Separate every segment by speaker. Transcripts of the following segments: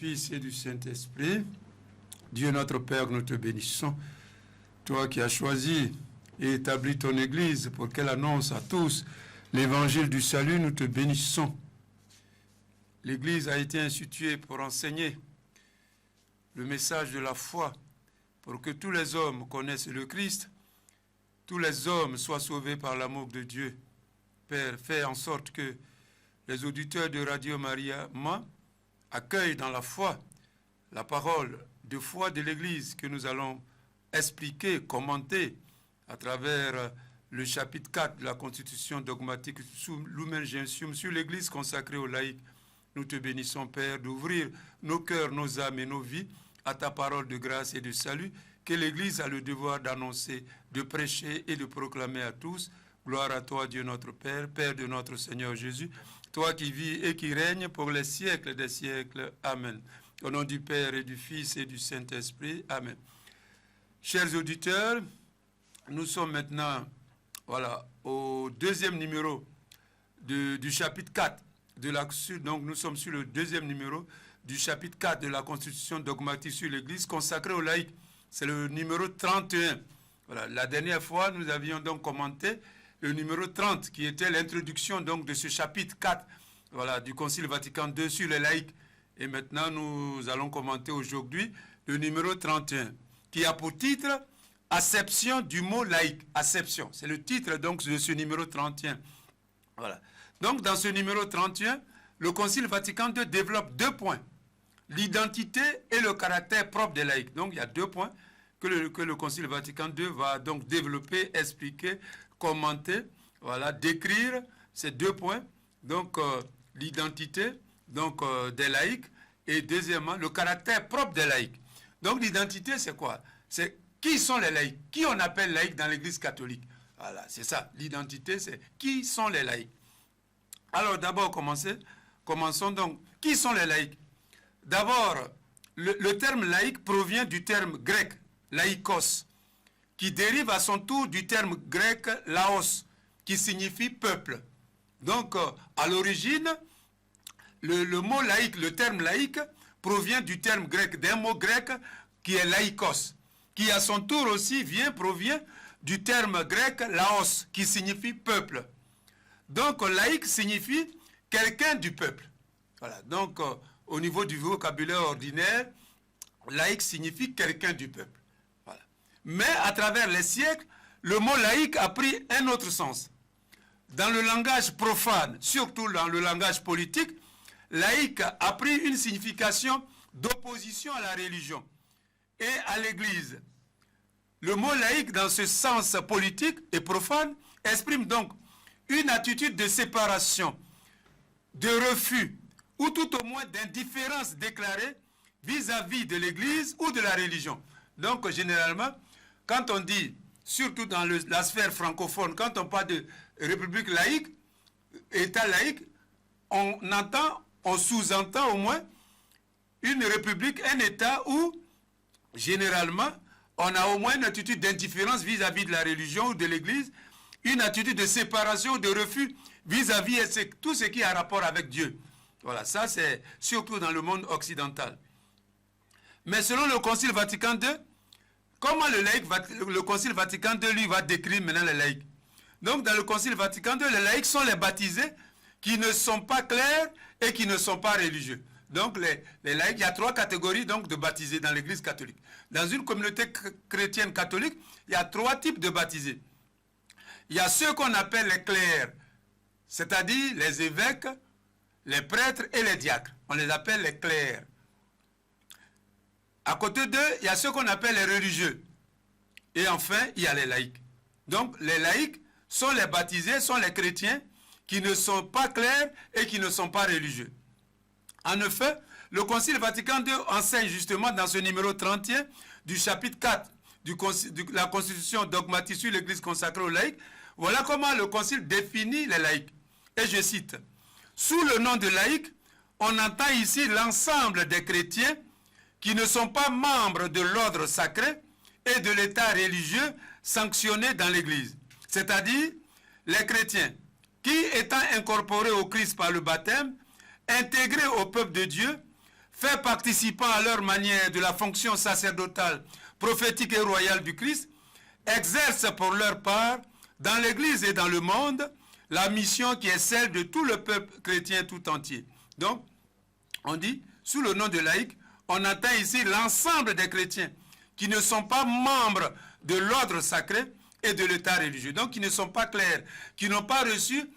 Speaker 1: Fils et du Saint-Esprit. Dieu notre Père, nous te bénissons. Toi qui as choisi et établi ton Église pour qu'elle annonce à tous l'évangile du salut, nous te bénissons. L'Église a été instituée pour enseigner le message de la foi, pour que tous les hommes connaissent le Christ, tous les hommes soient sauvés par l'amour de Dieu. Père, fais en sorte que les auditeurs de Radio Maria accueillent dans la foi la parole de foi de l'Église que nous allons expliquer, commenter à travers le chapitre 4 de la Constitution dogmatique Lumen Gentium sur l'Église consacrée aux laïcs. Nous te bénissons, Père, d'ouvrir nos cœurs, nos âmes et nos vies à ta parole de grâce et de salut que l'Église a le devoir d'annoncer, de prêcher et de proclamer à tous. Gloire à toi, Dieu notre Père, Père de notre Seigneur Jésus, toi qui vis et qui règnes pour les siècles des siècles. Amen. Au nom du Père et du Fils et du Saint-Esprit. Amen. Chers auditeurs, nous sommes maintenant au deuxième numéro du chapitre 4 de la... Donc nous sommes sur le deuxième numéro du chapitre 4 de la Constitution dogmatique sur l'Église consacrée aux laïcs. C'est le numéro 31. Voilà. La dernière fois, nous avions donc commenté le numéro 30, qui était l'introduction donc de ce chapitre 4 du Concile Vatican II sur les laïcs. Et maintenant, nous allons commenter aujourd'hui le numéro 31, qui a pour titre « Acception du mot laïque ». Acception, c'est le titre donc de ce numéro 31. Voilà. Donc, dans ce numéro 31, le Concile Vatican II développe deux points. L'identité et le caractère propre des laïcs. Donc, il y a deux points que le Concile Vatican II va donc développer, expliquer, commenter, décrire ces deux points. Donc, l'identité des laïcs et deuxièmement, le caractère propre des laïcs. Donc, l'identité, c'est quoi? C'est qui sont les laïcs? Qui on appelle laïcs dans l'Église catholique? Voilà, c'est ça. L'identité, c'est qui sont les laïcs? Alors, d'abord, commençons donc. Qui sont les laïcs? D'abord, le terme laïque provient du terme grec, laïkos, qui dérive à son tour du terme grec laos, qui signifie peuple. Donc, à l'origine, le mot laïque, le terme laïque, provient du terme grec, d'un mot grec qui est laïkos, qui à son tour aussi provient du terme grec laos, qui signifie peuple. Donc, laïque signifie quelqu'un du peuple. Voilà. Donc, au niveau du vocabulaire ordinaire, laïque signifie quelqu'un du peuple. Voilà. Mais à travers les siècles, le mot laïque a pris un autre sens. Dans le langage profane, surtout dans le langage politique, laïque a pris une signification d'opposition à la religion et à l'Église. Le mot laïque, dans ce sens politique et profane, exprime donc une attitude de séparation, de refus, ou tout au moins d'indifférence déclarée vis-à-vis de l'Église ou de la religion. Donc, généralement, quand on dit, surtout dans la sphère francophone, quand on parle de république laïque, État laïque, on sous-entend au moins une république, un État où, généralement, on a au moins une attitude d'indifférence vis-à-vis de la religion ou de l'Église, une attitude de séparation, de refus vis-à-vis de tout ce qui a rapport avec Dieu. Voilà, ça c'est surtout dans le monde occidental. Mais selon le Concile Vatican II, comment le Concile Vatican II, lui, va décrire maintenant les laïcs? Donc, dans le Concile Vatican II, les laïcs sont les baptisés qui ne sont pas clairs et qui ne sont pas religieux. Donc, les laïcs, il y a trois catégories donc, de baptisés dans l'Église catholique. Dans une communauté chrétienne catholique, il y a trois types de baptisés. Il y a ceux qu'on appelle les clercs, c'est-à-dire les évêques, les prêtres et les diacres. On les appelle les clercs. À côté d'eux, il y a ceux qu'on appelle les religieux. Et enfin, il y a les laïcs. Donc, les laïcs sont les baptisés, sont les chrétiens qui ne sont pas clairs et qui ne sont pas religieux. En effet, le Concile Vatican II enseigne justement dans ce numéro 31 du chapitre 4 de la Constitution dogmatique sur l'Église consacrée aux laïcs. Voilà comment le Concile définit les laïcs. Et je cite, « Sous le nom de laïc, on entend ici l'ensemble des chrétiens qui ne sont pas membres de l'ordre sacré et de l'état religieux sanctionné dans l'Église, c'est-à-dire les chrétiens qui, étant incorporés au Christ par le baptême, intégrés au peuple de Dieu, fait participant à leur manière de la fonction sacerdotale, prophétique et royale du Christ, exercent pour leur part, dans l'Église et dans le monde, la mission qui est celle de tout le peuple chrétien tout entier. Donc, on dit, sous le nom de laïc, on atteint ici l'ensemble des chrétiens qui ne sont pas membres de l'ordre sacré et de l'état religieux, donc qui ne sont pas clercs, qui n'ont pas reçu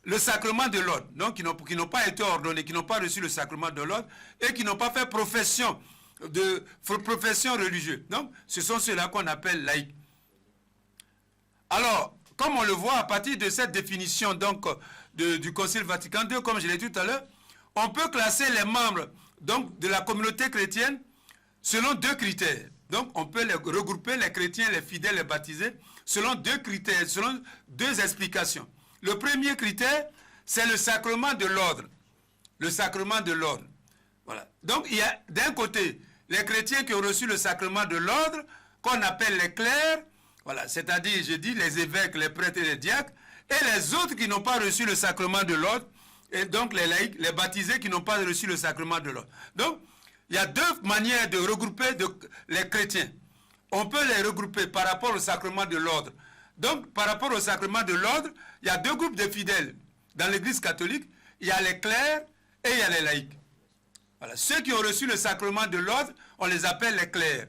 Speaker 1: le sacrement de l'ordre, donc qui n'ont pas été ordonnés, qui n'ont pas reçu le sacrement de l'ordre et qui n'ont pas fait profession religieuse. Donc, ce sont ceux-là qu'on appelle laïcs. Alors, comme on le voit à partir de cette définition donc, du Concile Vatican II, comme je l'ai dit tout à l'heure, on peut classer les membres donc, de la communauté chrétienne selon deux critères. Donc, on peut regrouper les chrétiens, les fidèles, les baptisés, selon deux critères, selon deux explications. Le premier critère, c'est le sacrement de l'ordre. Le sacrement de l'ordre. Voilà. Donc, il y a d'un côté les chrétiens qui ont reçu le sacrement de l'ordre, qu'on appelle les clercs, voilà, c'est-à-dire, je dis, les évêques, les prêtres et les diacres, et les autres qui n'ont pas reçu le sacrement de l'ordre, et donc les laïcs, les baptisés qui n'ont pas reçu le sacrement de l'ordre. Donc, il y a deux manières de regrouper les chrétiens. On peut les regrouper par rapport au sacrement de l'ordre. Donc, par rapport au sacrement de l'ordre, il y a deux groupes de fidèles. Dans l'Église catholique, il y a les clercs et il y a les laïcs. Voilà. Ceux qui ont reçu le sacrement de l'ordre, on les appelle les clercs.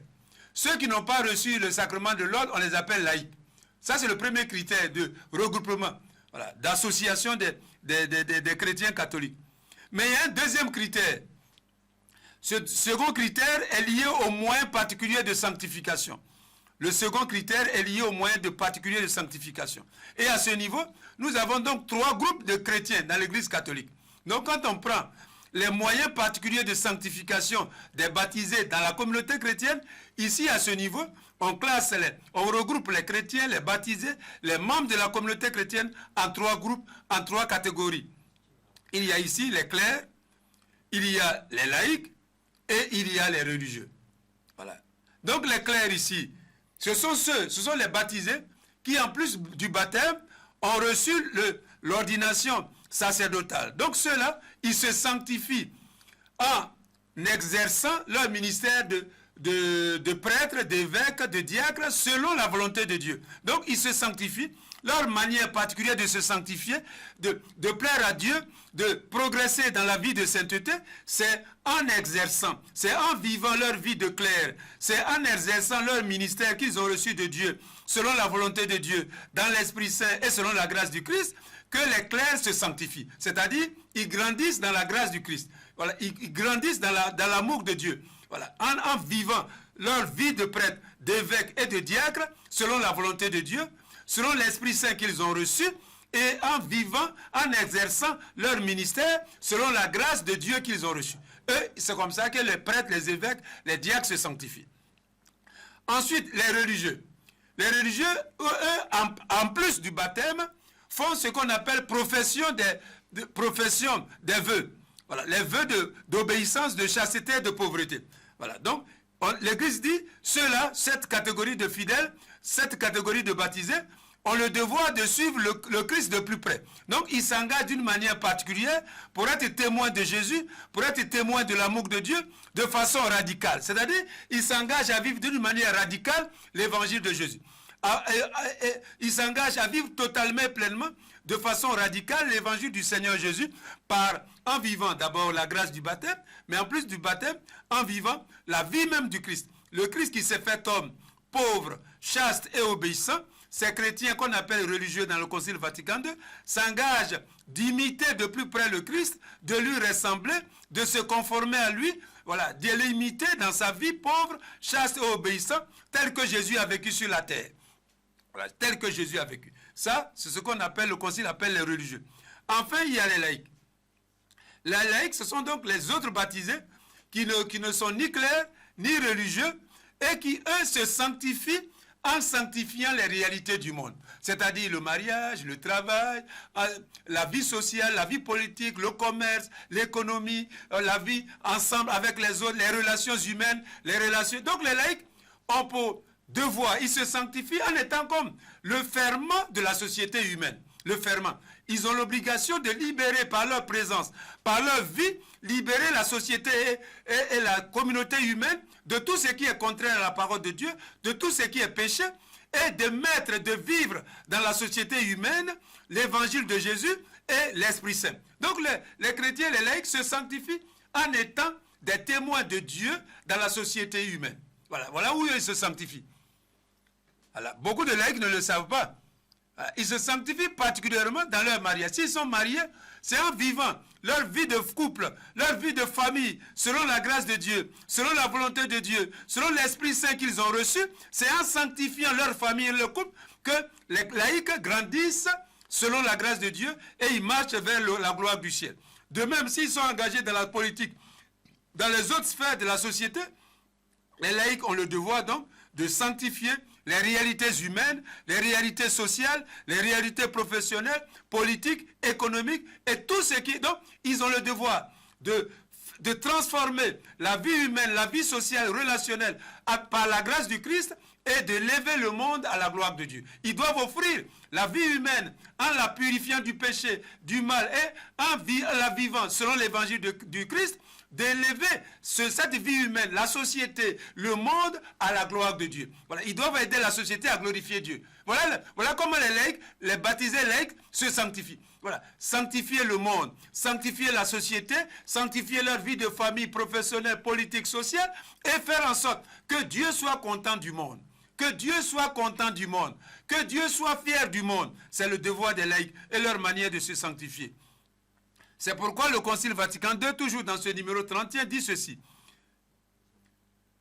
Speaker 1: Ceux qui n'ont pas reçu le sacrement de l'ordre, on les appelle laïcs. Ça, c'est le premier critère de regroupement, voilà, d'association des chrétiens catholiques. Mais il y a un deuxième critère. Ce second critère est lié au moyen particulier de sanctification. Le second critère est lié au moyen particulier de sanctification. Et à ce niveau, nous avons donc trois groupes de chrétiens dans l'Église catholique. Donc quand on prend les moyens particuliers de sanctification des baptisés dans la communauté chrétienne, ici à ce niveau, on regroupe les chrétiens, les baptisés, les membres de la communauté chrétienne en trois groupes, en trois catégories. Il y a ici les clercs, il y a les laïcs et il y a les religieux. Voilà. Donc les clercs ici, ce sont les baptisés qui, en plus du baptême, ont reçu l'ordination sacerdotale. Donc ceux-là, ils se sanctifient en exerçant leur ministère de prêtre, d'évêque, de diacre, selon la volonté de Dieu. Donc ils se sanctifient. Leur manière particulière de se sanctifier, de plaire à Dieu, de progresser dans la vie de sainteté, c'est en exerçant, c'est en vivant leur vie de clerc, c'est en exerçant leur ministère qu'ils ont reçu de Dieu, selon la volonté de Dieu, dans l'Esprit Saint et selon la grâce du Christ, que les clercs se sanctifient. C'est-à-dire, ils grandissent dans la grâce du Christ. Voilà, ils grandissent dans l'amour de Dieu. Voilà, en vivant leur vie de prêtre, d'évêque et de diacre, selon la volonté de Dieu, selon l'Esprit Saint qu'ils ont reçu, et en vivant, en exerçant leur ministère, selon la grâce de Dieu qu'ils ont reçue. C'est comme ça que les prêtres, les évêques, les diacres se sanctifient. Ensuite, les religieux. Les religieux, eux, en plus du baptême, font ce qu'on appelle profession des vœux. Voilà, les vœux d'obéissance, de chasteté et de pauvreté. Voilà, donc, l'Église dit, ceux-là, cette catégorie de fidèles, cette catégorie de baptisés, ont le devoir de suivre le Christ de plus près. Donc, ils s'engagent d'une manière particulière pour être témoins de Jésus, pour être témoins de l'amour de Dieu, de façon radicale. C'est-à-dire, ils s'engagent à vivre d'une manière radicale l'évangile de Jésus. Ils s'engagent à vivre totalement et pleinement, de façon radicale, l'évangile du Seigneur Jésus, en vivant d'abord la grâce du baptême, mais en plus du baptême, en vivant la vie même du Christ. Le Christ qui s'est fait homme, pauvre, chaste et obéissant. Ces chrétiens qu'on appelle religieux dans le Concile Vatican II s'engagent d'imiter de plus près le Christ, de lui ressembler, de se conformer à lui, voilà, de l'imiter dans sa vie pauvre, chaste et obéissant, tel que Jésus a vécu sur la terre. Voilà, tel que Jésus a vécu. Ça, c'est ce qu'on appelle, le Concile appelle les religieux. Enfin, il y a les laïcs. Les laïcs, ce sont donc les autres baptisés qui ne sont ni clercs, ni religieux, et qui, eux, se sanctifient en sanctifiant les réalités du monde. C'est-à-dire le mariage, le travail, la vie sociale, la vie politique, le commerce, l'économie, la vie ensemble avec les autres, les relations humaines, les relations... Donc les laïcs ont pour devoir, ils se sanctifient en étant comme le ferment de la société humaine. le ferment. Ils ont l'obligation de libérer par leur présence, par leur vie, libérer la société et la communauté humaine de tout ce qui est contraire à la parole de Dieu, de tout ce qui est péché, et de vivre dans la société humaine l'évangile de Jésus et l'Esprit Saint. Donc les chrétiens, les laïcs se sanctifient en étant des témoins de Dieu dans la société humaine. Voilà où ils se sanctifient. Alors, beaucoup de laïcs ne le savent pas. Ils se sanctifient particulièrement dans leur mariage. S'ils sont mariés, c'est en vivant leur vie de couple, leur vie de famille, selon la grâce de Dieu, selon la volonté de Dieu, selon l'Esprit Saint qu'ils ont reçu, c'est en sanctifiant leur famille et leur couple que les laïcs grandissent selon la grâce de Dieu et ils marchent vers la gloire du ciel. De même, s'ils sont engagés dans la politique, dans les autres sphères de la société, les laïcs ont le devoir donc de sanctifier les réalités humaines, les réalités sociales, les réalités professionnelles, politiques, économiques et tout ce qui... Donc, ils ont le devoir de transformer la vie humaine, la vie sociale, relationnelle par la grâce du Christ et de lever le monde à la gloire de Dieu. Ils doivent offrir la vie humaine en la purifiant du péché, du mal et en la vivant selon l'évangile du Christ, d'élever cette vie humaine, la société, le monde à la gloire de Dieu. Voilà, ils doivent aider la société à glorifier Dieu. Voilà comment les laïcs, les baptisés laïcs se sanctifient. Voilà, sanctifier le monde, sanctifier la société, sanctifier leur vie de famille, professionnelle, politique, sociale et faire en sorte que Dieu soit content du monde. Que Dieu soit content du monde. Que Dieu soit fier du monde. C'est le devoir des laïcs et leur manière de se sanctifier. C'est pourquoi le Concile Vatican II, toujours dans ce numéro 31, dit ceci.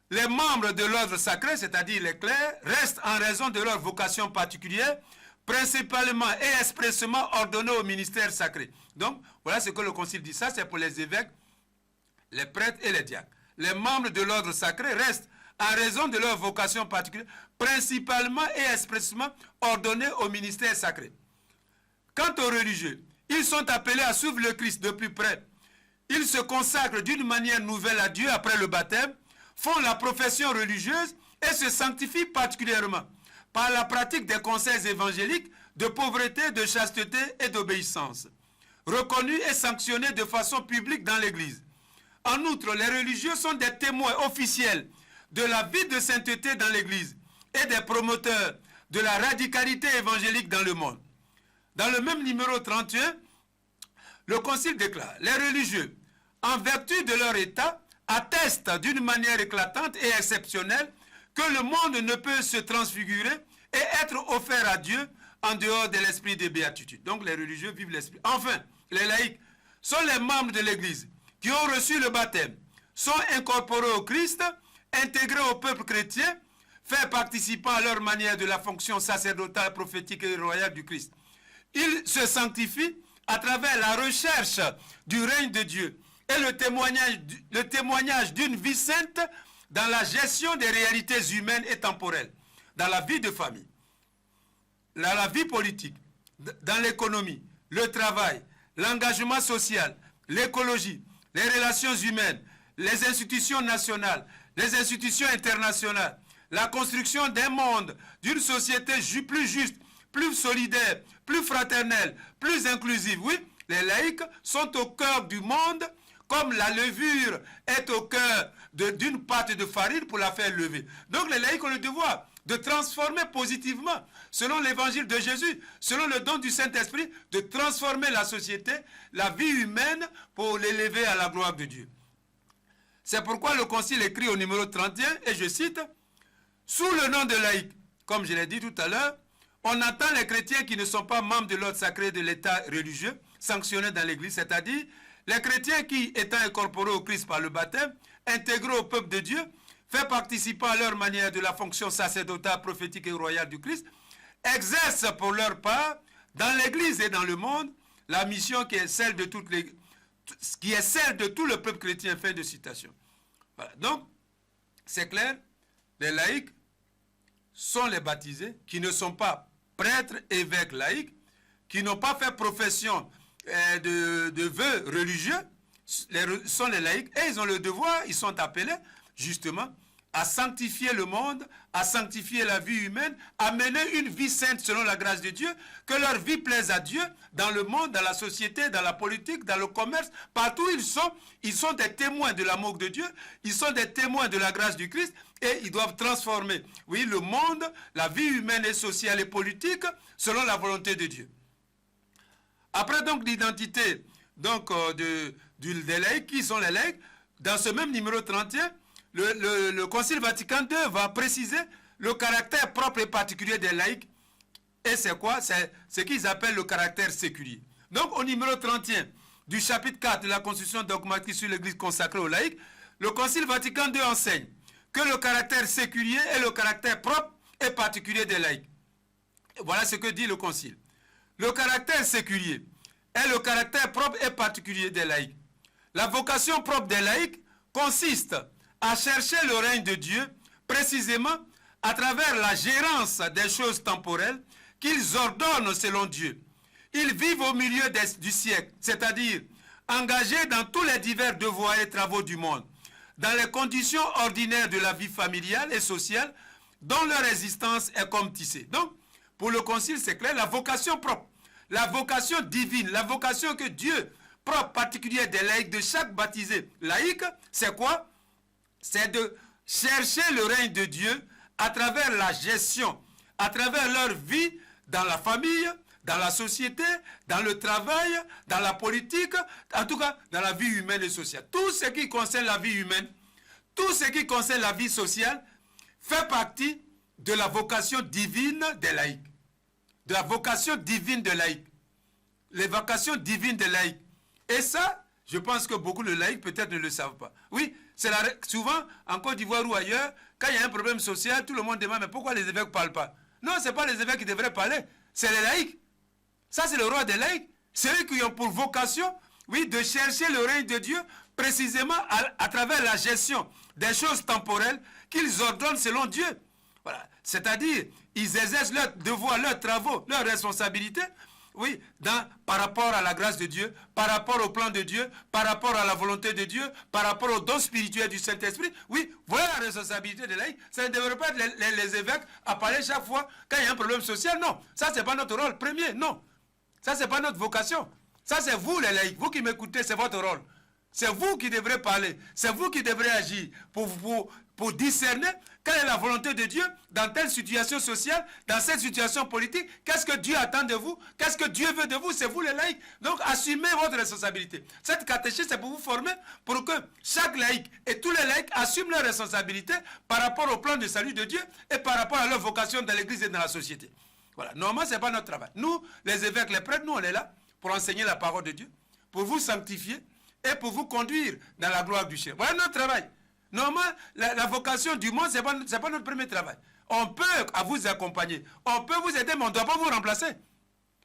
Speaker 1: Les membres de l'ordre sacré, c'est-à-dire les clercs, restent en raison de leur vocation particulière, principalement et expressément ordonnés au ministère sacré. Donc, voilà ce que le Concile dit. Ça, c'est pour les évêques, les prêtres et les diacres. Les membres de l'ordre sacré restent en raison de leur vocation particulière, principalement et expressément ordonnés au ministère sacré. Quant aux religieux, ils sont appelés à suivre le Christ de plus près. Ils se consacrent d'une manière nouvelle à Dieu après le baptême, font la profession religieuse et se sanctifient particulièrement par la pratique des conseils évangéliques de pauvreté, de chasteté et d'obéissance, reconnus et sanctionnés de façon publique dans l'Église. En outre, les religieux sont des témoins officiels de la vie de sainteté dans l'Église et des promoteurs de la radicalité évangélique dans le monde. Dans le même numéro 31, le Concile déclare « Les religieux, en vertu de leur état, attestent d'une manière éclatante et exceptionnelle que le monde ne peut se transfigurer et être offert à Dieu en dehors de l'esprit de béatitude. » Donc les religieux vivent l'esprit. Enfin, les laïcs sont les membres de l'Église qui ont reçu le baptême, sont incorporés au Christ, intégrés au peuple chrétien, faits participants à leur manière de la fonction sacerdotale, prophétique et royale du Christ. Ils se sanctifient à travers la recherche du règne de Dieu et le témoignage d'une vie sainte dans la gestion des réalités humaines et temporelles, dans la vie de famille, dans la vie politique, dans l'économie, le travail, l'engagement social, l'écologie, les relations humaines, les institutions nationales, les institutions internationales, la construction d'un monde, d'une société plus juste, plus solidaire, plus fraternelle, plus inclusive. Oui, les laïcs sont au cœur du monde comme la levure est au cœur d'une pâte de farine pour la faire lever. Donc les laïcs ont le devoir de transformer positivement, selon l'évangile de Jésus, selon le don du Saint-Esprit, de transformer la société, la vie humaine pour l'élever à la gloire de Dieu. C'est pourquoi le Concile écrit au numéro 31, et je cite, « Sous le nom de laïc, comme je l'ai dit tout à l'heure, on entend les chrétiens qui ne sont pas membres de l'ordre sacré de l'État religieux, sanctionnés dans l'Église, c'est-à-dire les chrétiens qui, étant incorporés au Christ par le baptême, intégrés au peuple de Dieu, fait participant à leur manière de la fonction sacerdotale, prophétique et royale du Christ, exercent pour leur part, dans l'Église et dans le monde, la mission qui est celle de tout le peuple chrétien. » Fin de citation. Voilà. Donc, c'est clair, les laïcs sont les baptisés qui ne sont pas prêtres, évêques, laïcs, qui n'ont pas fait profession de vœux religieux, sont les laïcs, et ils ont le devoir, ils sont appelés justement à sanctifier le monde, à sanctifier la vie humaine, à mener une vie sainte selon la grâce de Dieu, que leur vie plaise à Dieu dans le monde, dans la société, dans la politique, dans le commerce, partout où ils sont des témoins de l'amour de Dieu, ils sont des témoins de la grâce du Christ et ils doivent transformer, oui, le monde, la vie humaine et sociale et politique selon la volonté de Dieu. Après donc l'identité donc, des laïcs, qui sont les laïcs, dans ce même numéro 31, le Concile Vatican II va préciser le caractère propre et particulier des laïcs. Et c'est quoi? C'est ce qu'ils appellent le caractère séculier. Donc au numéro 31 du chapitre 4 de la Constitution dogmatique sur l'Église consacrée aux laïcs, le Concile Vatican II enseigne que le caractère séculier est le caractère propre et particulier des laïcs. Et voilà ce que dit le Concile. Le caractère séculier est le caractère propre et particulier des laïcs. La vocation propre des laïcs consiste à chercher le règne de Dieu, précisément à travers la gérance des choses temporelles qu'ils ordonnent selon Dieu. Ils vivent au milieu du siècle, c'est-à-dire engagés dans tous les divers devoirs et travaux du monde, dans les conditions ordinaires de la vie familiale et sociale, dont leur existence est comme tissée. Donc, pour le Concile, c'est clair, la vocation propre, la vocation divine, la vocation que Dieu propre, particulière des laïcs, de chaque baptisé laïque, c'est quoi? C'est de chercher le règne de Dieu à travers la gestion, à travers leur vie dans la famille, dans la société, dans le travail, dans la politique, en tout cas dans la vie humaine et sociale. Tout ce qui concerne la vie humaine, tout ce qui concerne la vie sociale, fait partie de la vocation divine des laïcs. De la vocation divine des laïcs. Les vocations divines des laïcs. Et ça, je pense que beaucoup de laïcs peut-être ne le savent pas. Oui, c'est souvent en Côte d'Ivoire ou ailleurs, quand il y a un problème social, tout le monde demande mais pourquoi les évêques ne parlent pas? Non, ce n'est pas les évêques qui devraient parler, c'est les laïcs. Ça, c'est le roi des laïcs. C'est eux qui ont pour vocation, oui, de chercher le règne de Dieu précisément à travers la gestion des choses temporelles qu'ils ordonnent selon Dieu. Voilà. C'est-à-dire, ils exercent leurs devoirs, leurs travaux, leurs responsabilités, oui, par rapport à la grâce de Dieu, par rapport au plan de Dieu, par rapport à la volonté de Dieu, par rapport au don spirituel du Saint-Esprit. Oui, voilà la responsabilité des laïcs. Ça ne devrait pas être les évêques à parler chaque fois quand il y a un problème social. Non, ça, ce n'est pas notre rôle premier. Non, ça, ce n'est pas notre vocation. Ça, c'est vous, les laïcs. Vous qui m'écoutez, c'est votre rôle. C'est vous qui devrez parler. C'est vous qui devrez agir pour discerner quelle est la volonté de Dieu dans telle situation sociale, dans cette situation politique. Qu'est-ce que Dieu attend de vous? Qu'est-ce que Dieu veut de vous? C'est vous les laïcs. Donc assumez votre responsabilité. Cette catéchèse, c'est pour vous former pour que chaque laïc et tous les laïcs assument leurs responsabilités par rapport au plan de salut de Dieu et par rapport à leur vocation dans l'Église et dans la société. Voilà. Normalement, ce n'est pas notre travail. Nous, les évêques, les prêtres, nous, on est là pour enseigner la parole de Dieu, pour vous sanctifier et pour vous conduire dans la gloire du ciel. Voilà notre travail. Normalement, la vocation du monde, ce n'est pas notre premier travail. On peut vous accompagner, on peut vous aider, mais on ne doit pas vous remplacer.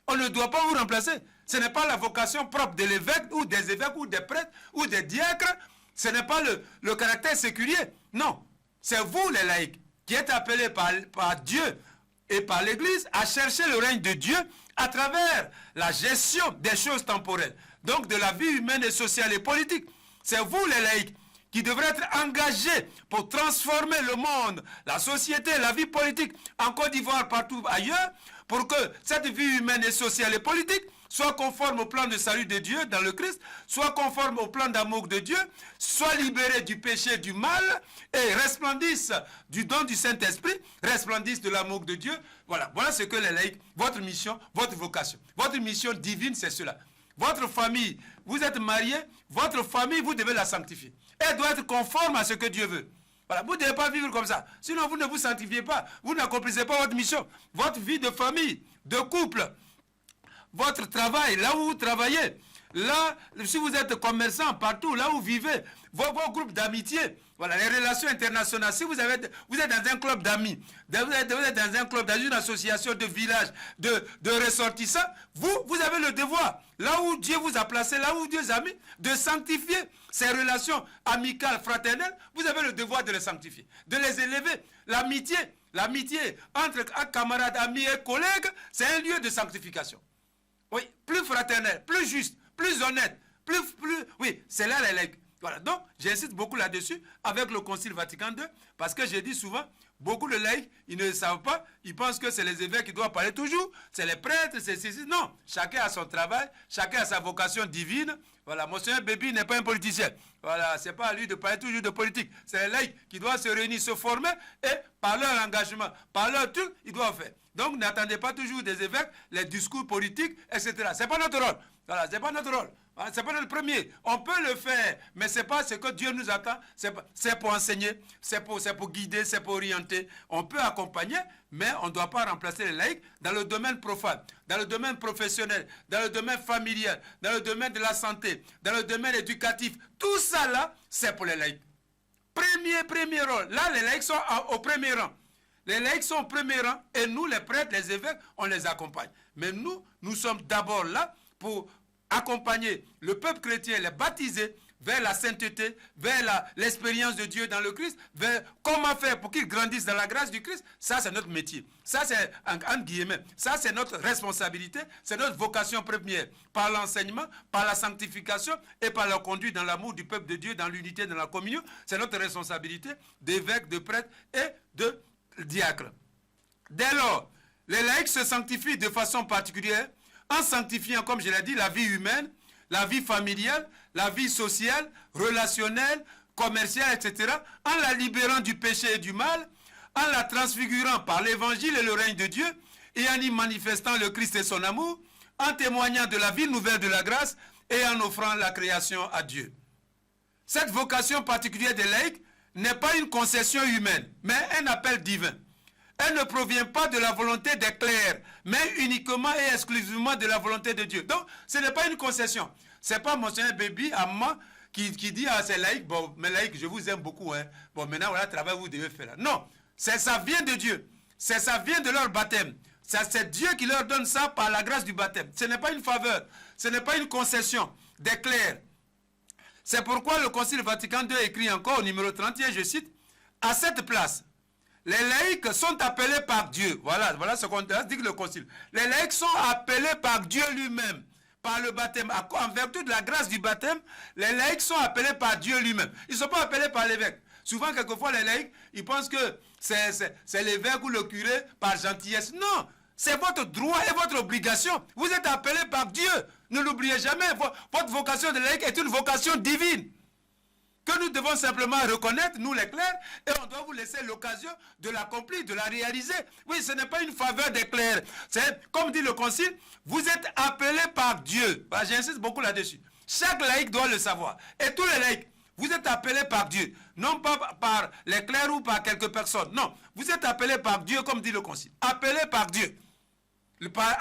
Speaker 1: On ne doit pas vous remplacer. Ce n'est pas la vocation propre de l'évêque ou des évêques ou des prêtres ou des diacres. Ce n'est pas le caractère séculier. Non, c'est vous les laïcs qui êtes appelés par Dieu et par l'Église à chercher le règne de Dieu à travers la gestion des choses temporelles, donc de la vie humaine et sociale et politique. C'est vous les laïcs qui devrez être engagés pour transformer le monde, la société, la vie politique en Côte d'Ivoire, partout ailleurs, pour que cette vie humaine et sociale et politique soit conforme au plan de salut de Dieu dans le Christ, soit conforme au plan d'amour de Dieu, soit libérée du péché, du mal, et resplendisse du don du Saint-Esprit, resplendisse de l'amour de Dieu. Voilà, voilà ce que les laïcs, votre mission, votre vocation. Votre mission divine, c'est cela. Votre famille, vous êtes mariés, votre famille, vous devez la sanctifier. Elle doit être conforme à ce que Dieu veut. Voilà, vous ne devez pas vivre comme ça. Sinon, vous ne vous sanctifiez pas. Vous n'accomplissez pas votre mission. Votre vie de famille, de couple, votre travail, là où vous travaillez, là, si vous êtes commerçant, partout, là où vous vivez, vos groupes d'amitié, voilà, les relations internationales, si vous êtes dans un club d'amis, vous êtes dans un club, dans une association de village, de ressortissants, vous avez le devoir, là où Dieu vous a placé, là où Dieu vous a mis, de sanctifier ces relations amicales, fraternelles, vous avez le devoir de les sanctifier, de les élever. L'amitié entre camarades, amis et collègues, c'est un lieu de sanctification. Oui, plus fraternel, plus juste, plus honnête, oui, c'est là les laïcs. Voilà, donc j'insiste beaucoup là-dessus avec le Concile Vatican II, parce que j'ai dit souvent, beaucoup de laïcs, ils ne savent pas, ils pensent que c'est les évêques qui doivent parler toujours, c'est les prêtres, c'est ceci. Non, chacun a son travail, chacun a sa vocation divine. Voilà, Monseigneur Bébi n'est pas un politicien. Voilà, c'est pas à lui de parler toujours de politique. C'est les laïcs qui doivent se réunir, se former et par leur engagement, par leur truc, ils doivent faire. Donc n'attendez pas toujours des évêques, les discours politiques, etc. C'est pas notre rôle. Voilà, c'est pas notre rôle. C'est pas notre premier. On peut le faire, mais c'est pas ce que Dieu nous attend. C'est pour enseigner, c'est pour guider, c'est pour orienter. On peut accompagner, mais on ne doit pas remplacer les laïcs dans le domaine profane, dans le domaine professionnel, dans le domaine familial, dans le domaine de la santé, dans le domaine éducatif. Tout ça là, c'est pour les laïcs. Premier rôle. Là, les laïcs sont au premier rang. Les laïcs sont au premier rang et nous, les prêtres, les évêques, on les accompagne. Mais nous sommes d'abord là pour accompagner le peuple chrétien, les baptiser vers la sainteté, vers l'expérience de Dieu dans le Christ, vers comment faire pour qu'ils grandissent dans la grâce du Christ. Ça, c'est notre métier. Ça, c'est, en guillemets, ça, c'est notre responsabilité, c'est notre vocation première. Par l'enseignement, par la sanctification et par la conduite dans l'amour du peuple de Dieu, dans l'unité, dans la communion, c'est notre responsabilité d'évêques, de prêtres et de diacres. Dès lors, les laïcs se sanctifient de façon particulière en sanctifiant, comme je l'ai dit, la vie humaine, la vie familiale, la vie sociale, relationnelle, commerciale, etc., en la libérant du péché et du mal, en la transfigurant par l'évangile et le règne de Dieu, et en y manifestant le Christ et son amour, en témoignant de la vie nouvelle de la grâce et en offrant la création à Dieu. Cette vocation particulière des laïcs n'est pas une concession humaine, mais un appel divin. Elle ne provient pas de la volonté des clercs, mais uniquement et exclusivement de la volonté de Dieu. Donc, ce n'est pas une concession. Ce n'est pas Monseigneur Bébi, à moi, qui dit à ces laïcs, bon, mes laïcs, je vous aime beaucoup, hein. Bon, maintenant, voilà le travail que vous devez faire là. Non, ça vient de Dieu. Ça vient de leur baptême. C'est Dieu qui leur donne ça par la grâce du baptême. Ce n'est pas une faveur, ce n'est pas une concession des clercs. C'est pourquoi le Concile Vatican II écrit encore au numéro 31, je cite, « À cette place, les laïcs sont appelés par Dieu. » Voilà ce qu'on dit le Concile. Les laïcs sont appelés par Dieu lui-même, par le baptême. En vertu de la grâce du baptême, les laïcs sont appelés par Dieu lui-même. Ils ne sont pas appelés par l'évêque. Souvent, quelquefois, les laïcs, ils pensent que c'est l'évêque ou le curé par gentillesse. Non, c'est votre droit et votre obligation. Vous êtes appelés par Dieu. Ne l'oubliez jamais. Votre vocation de laïc est une vocation divine que nous devons simplement reconnaître, nous les clercs, et on doit vous laisser l'occasion de l'accomplir, de la réaliser. Oui, ce n'est pas une faveur des clercs. C'est, comme dit le Concile, vous êtes appelés par Dieu. Voilà, j'insiste beaucoup là-dessus. Chaque laïc doit le savoir. Et tous les laïcs, vous êtes appelés par Dieu. Non pas par les clercs ou par quelques personnes. Non, vous êtes appelés par Dieu, comme dit le Concile. Appelés par Dieu,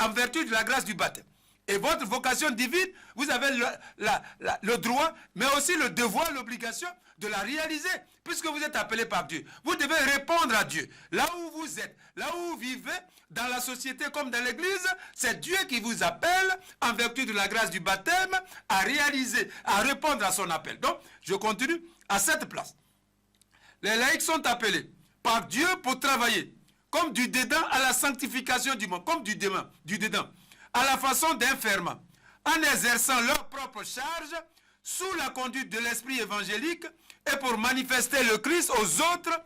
Speaker 1: en vertu de la grâce du baptême. Et votre vocation divine, vous avez le droit, mais aussi le devoir, l'obligation de la réaliser, puisque vous êtes appelé par Dieu. Vous devez répondre à Dieu. Là où vous êtes, là où vous vivez, dans la société comme dans l'église, c'est Dieu qui vous appelle, en vertu de la grâce du baptême, à réaliser, à répondre à son appel. Donc, je continue à cette place. Les laïcs sont appelés par Dieu pour travailler, comme du dedans à la sanctification du monde, comme du dedans, à la façon d'un ferment, en exerçant leur propre charge sous la conduite de l'esprit évangélique et pour manifester le Christ aux autres,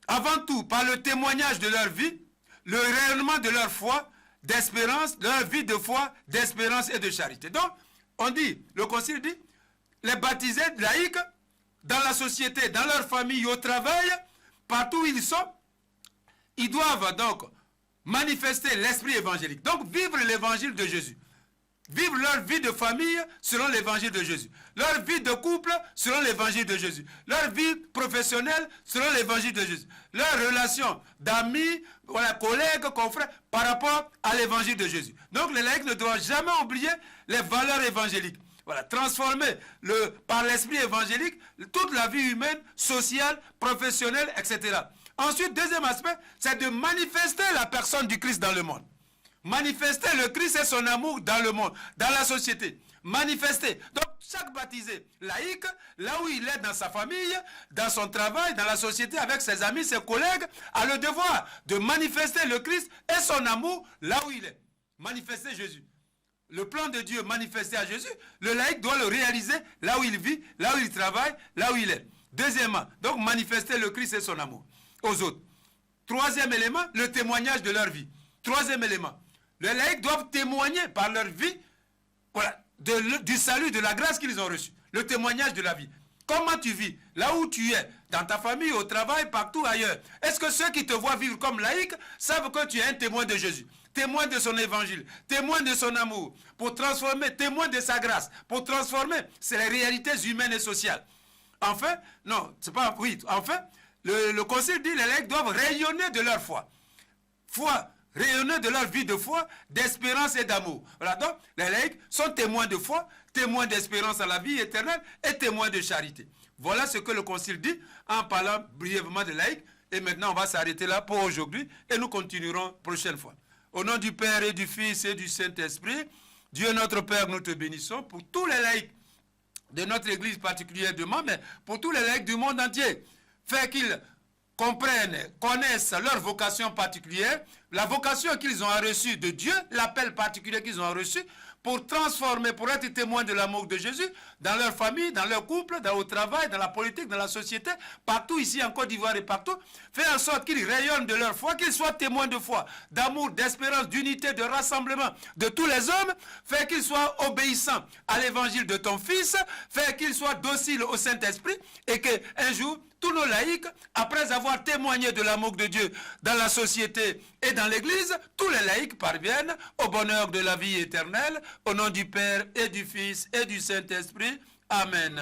Speaker 1: avant tout par le témoignage de leur vie, le rayonnement de leur foi, d'espérance, de leur vie de foi, d'espérance et de charité. Donc, on dit, le Concile dit, les baptisés laïcs, dans la société, dans leur famille, au travail, partout où ils sont, ils doivent donc manifester l'esprit évangélique. Donc, vivre l'évangile de Jésus. Vivre leur vie de famille selon l'évangile de Jésus. Leur vie de couple selon l'évangile de Jésus. Leur vie professionnelle selon l'évangile de Jésus. Leur relation d'amis, voilà, collègues, confrères, par rapport à l'évangile de Jésus. Donc, les laïcs ne doivent jamais oublier les valeurs évangéliques. Voilà, transformer par l'esprit évangélique toute la vie humaine, sociale, professionnelle, etc. Ensuite, deuxième aspect, c'est de manifester la personne du Christ dans le monde. Manifester le Christ et son amour dans le monde, dans la société. Manifester. Donc, chaque baptisé laïque, là où il est dans sa famille, dans son travail, dans la société, avec ses amis, ses collègues, a le devoir de manifester le Christ et son amour là où il est. Manifester Jésus. le plan de Dieu manifesté à Jésus, le laïc doit le réaliser là où il vit, là où il travaille, là où il est. Deuxièmement, donc manifester le Christ et son amour aux autres. Troisième élément, le témoignage de leur vie. Troisième élément, les laïcs doivent témoigner par leur vie, voilà, du salut, de la grâce qu'ils ont reçue. Le témoignage de la vie. Comment tu vis? Là où tu es, dans ta famille, au travail, partout ailleurs. Est-ce que ceux qui te voient vivre comme laïc savent que tu es un témoin de Jésus? Témoin de son évangile, témoin de son amour, pour transformer, témoin de sa grâce, pour transformer, c'est les réalités humaines et sociales. Enfin, non, c'est pas, oui, enfin, le Concile dit, les laïcs doivent rayonner de leur foi. Foi, rayonner de leur vie de foi, d'espérance et d'amour. Voilà, donc, les laïcs sont témoins de foi, témoins d'espérance à la vie éternelle et témoins de charité. Voilà ce que le Concile dit en parlant brièvement de laïcs. Et maintenant, on va s'arrêter là pour aujourd'hui et nous continuerons prochaine fois. Au nom du Père et du Fils et du Saint-Esprit, Dieu notre Père, nous te bénissons pour tous les laïcs de notre Église particulièrement, mais pour tous les laïcs du monde entier. Fait qu'ils comprennent, connaissent leur vocation particulière, la vocation qu'ils ont reçue de Dieu, l'appel particulier qu'ils ont reçu, pour transformer, pour être témoins de l'amour de Jésus dans leur famille, dans leur couple, au travail, dans la politique, dans la société, partout ici en Côte d'Ivoire et partout, faire en sorte qu'ils rayonnent de leur foi, qu'ils soient témoins de foi, d'amour, d'espérance, d'unité, de rassemblement de tous les hommes, faire qu'ils soient obéissants à l'évangile de ton Fils, faire qu'ils soient dociles au Saint-Esprit et qu'un jour, tous nos laïcs, après avoir témoigné de l'amour de Dieu dans la société et dans l'Église, tous les laïcs parviennent au bonheur de la vie éternelle, au nom du Père et du Fils et du Saint-Esprit. Amen.